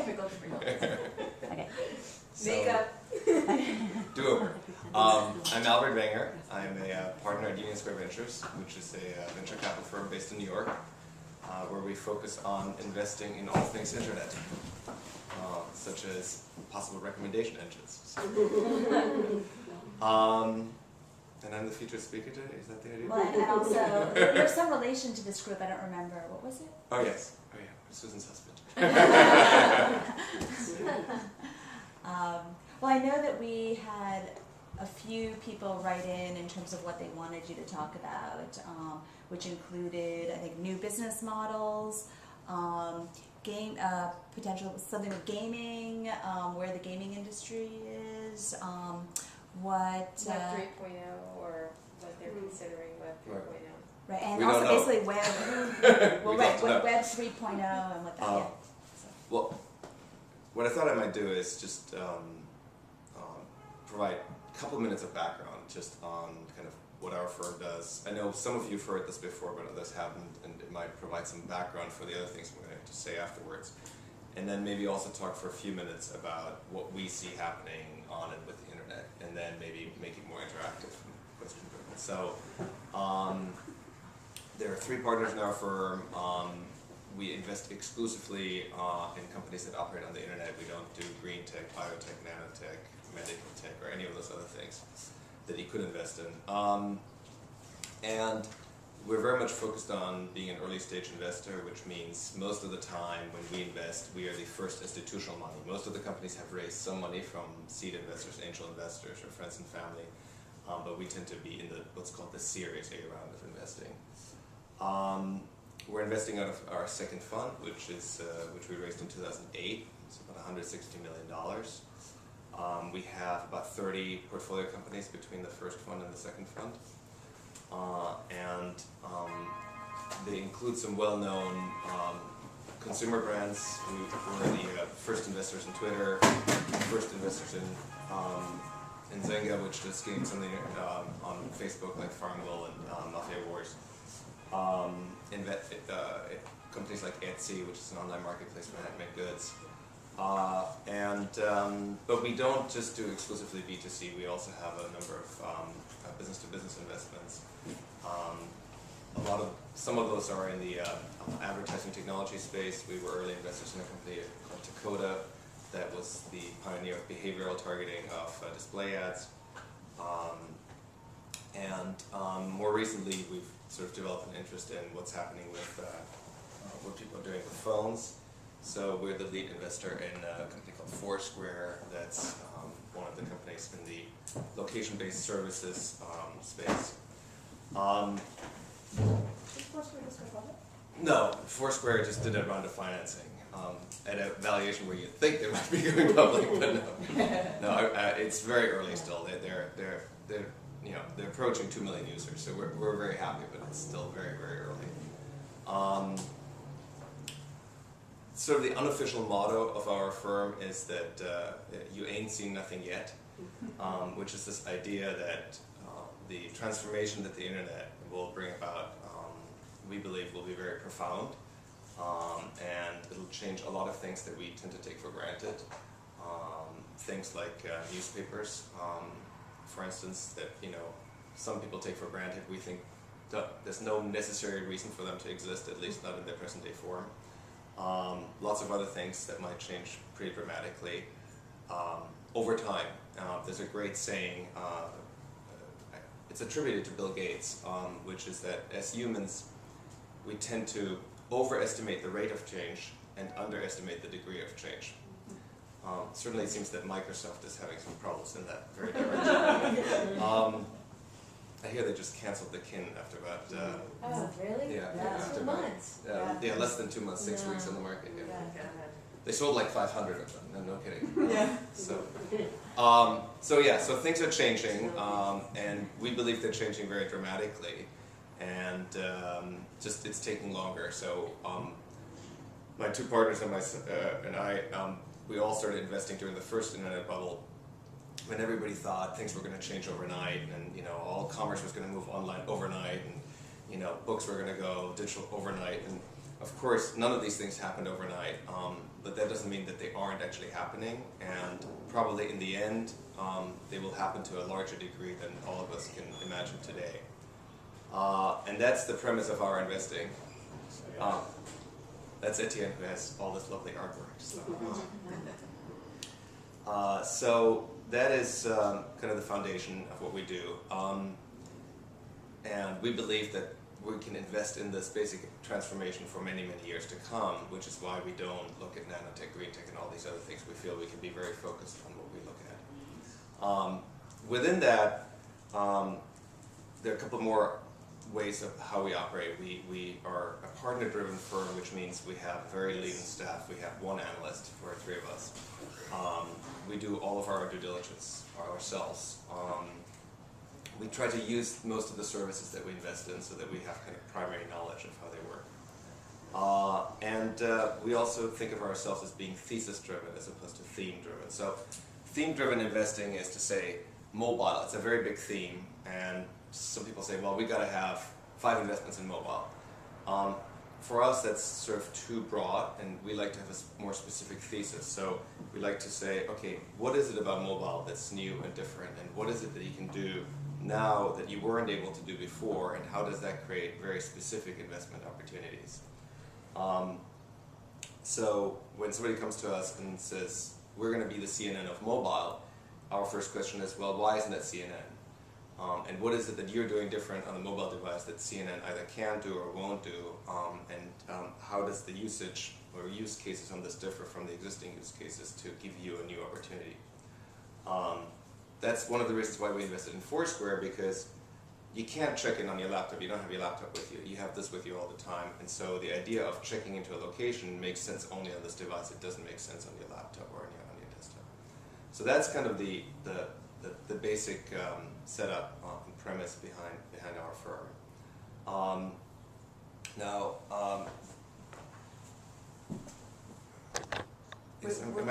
Typical. Okay. Makeup. Do-over. I'm Albert Wenger. I'm a partner at Union Square Ventures, which is a venture capital firm based in New York, where we focus on investing in all things internet, such as possible recommendation engines. And I'm the featured speaker today. Is that the idea? Well, and also, there's some relation to this group. I don't remember. What was it? Oh yes. Oh yeah. Susan's husband. Well, I know that we had a few people write in terms of what they wanted you to talk about, which included, I think, new business models, potential something with gaming, where the gaming industry is, Web 3.0 or what they're considering Web 3.0. Right, and We also don't know. basically web, We Web don't know. 3.0 and what that. Yeah. Well, what I thought I might do is just provide a couple minutes of background just on kind of what our firm does. I know some of you have heard this before, but others haven't, and it might provide some background for the other things I'm going to say afterwards. And then maybe also talk for a few minutes about what we see happening on and with the internet, and then maybe make it more interactive and question driven. So there are three partners in our firm. We invest exclusively in companies that operate on the internet. We don't do green tech, biotech, nanotech, medical tech, or any of those other things that you could invest in. And we're very much focused on being an early stage investor, which means most of the time when we invest, we are the first institutional money. Most of the companies have raised some money from seed investors, angel investors, or friends and family, but we tend to be in what's called the Series A round of investing. We're investing out of our second fund, which we raised in 2008. It's about $160 million. We have about 30 portfolio companies between the first fund and the second fund. And they include some well-known consumer brands. We were the first investors in Twitter, first investors in Zynga, which just gained something on Facebook like Farmville and Mafia Wars. Companies like Etsy, which is an online marketplace for handmade goods. But we don't just do exclusively B2C. We also have a number of business-to-business investments. Some of those are in the advertising technology space. We were early investors in a company called Takoda that was the pioneer of behavioral targeting of display ads. More recently, we've sort of developed an interest in what's happening with what people are doing with phones. So we're the lead investor in a company called Foursquare. That's one of the companies in the location-based services space. No, Foursquare just did a round of financing at a valuation where you'd think they might be going public, but no, it's very early still. They're approaching 2 million users, so we're very happy, but it's still very, very early. Sort of the unofficial motto of our firm is that you ain't seen nothing yet, which is this idea that the transformation that the internet will bring about, we believe will be very profound, and it'll change a lot of things that we tend to take for granted. Things like newspapers, for instance, that some people take for granted. We think there's no necessary reason for them to exist, at least not in their present day form. Lots of other things that might change pretty dramatically over time. There's a great saying, it's attributed to Bill Gates, which is that as humans, we tend to overestimate the rate of change and underestimate the degree of change. Certainly it seems that Microsoft is having some problems in that very direction. I hear they just canceled the Kin after about... oh, really? Yeah, After 2 months. Yeah, less than 2 months, 6 weeks on the market. Yeah. Yeah. They sold like 500 of them, no kidding. Yeah. So things are changing, and we believe they're changing very dramatically, and it's taking longer. So my two partners and I, we all started investing during the first internet bubble, when everybody thought things were going to change overnight, and all commerce was going to move online overnight, and books were going to go digital overnight, and of course none of these things happened overnight. But that doesn't mean that they aren't actually happening, and probably in the end, they will happen to a larger degree than all of us can imagine today. And that's the premise of our investing. That's Etienne, who has all this lovely artwork. So that is kind of the foundation of what we do. And we believe that we can invest in this basic transformation for many, many years to come, which is why we don't look at nanotech, green tech, and all these other things. We feel we can be very focused on what we look at. Within that, there are a couple more ways of how we operate. We are a partner-driven firm, which means we have very lean staff. We have one analyst for three of us. We do all of our due diligence ourselves. We try to use most of the services that we invest in so that we have kind of primary knowledge of how they work. And we also think of ourselves as being thesis-driven as opposed to theme-driven. So theme-driven investing is to say mobile. It's a very big theme, and some people say, well, we got to have 5 investments in mobile. For us, that's sort of too broad, and we like to have a more specific thesis. So we like to say, okay, what is it about mobile that's new and different, and what is it that you can do now that you weren't able to do before, and how does that create very specific investment opportunities? So when somebody comes to us and says, we're going to be the CNN of mobile, our first question is, well, why isn't that CNN? And what is it that you're doing different on the mobile device that CNN either can do or won't do? And how does the usage or use cases on this differ from the existing use cases to give you a new opportunity? That's one of the reasons why we invested in Foursquare, because you can't check in on your laptop. You don't have your laptop with you. You have this with you all the time. And so the idea of checking into a location makes sense only on this device. It doesn't make sense on your laptop or on your desktop. So that's kind of the basic setup and premise behind our firm. Now, am I